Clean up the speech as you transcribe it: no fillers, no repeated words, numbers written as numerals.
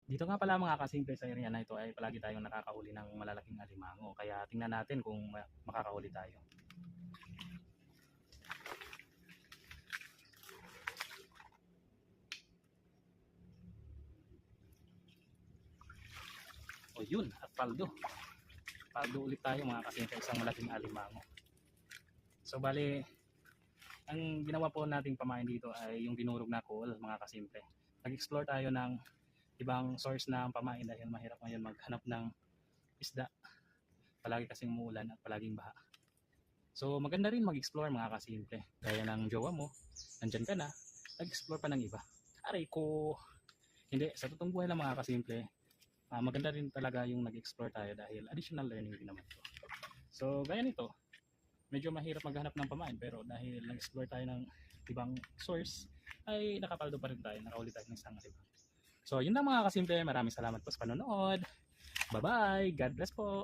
Dito nga pala mga kasimple sa area na ito ay palagi tayong nakakahuli ng malalaking alimango. Kaya tingnan natin kung makakahuli tayo. O yun, at paldo. Paldo ulit tayo mga kasimple, isang malaking alimango. So bali, ang ginawa po nating pamain dito ay yung dinurog na coal mga kasimple. Nag-explore tayo ng ibang source ng pamain dahil mahirap ngayon maghanap ng isda. Palagi kasing umuulan at palaging baha. So maganda rin mag-explore mga kasimple. Gaya ng jowa mo, nandyan ka na, nag-explore pa ng iba. Aray ko! Hindi, sa totoong buhay lang mga kasimple, maganda rin talaga yung nag-explore tayo dahil additional learning din naman to. So gaya nito, medyo mahirap maghanap ng pamain pero dahil nag-explore tayo ng ibang source ay nakapaldo pa rin tayo, nakahuli tayo ng isang alimango. So yun lang mga kasimple, maraming salamat po sa panonood. Bye bye, God bless po.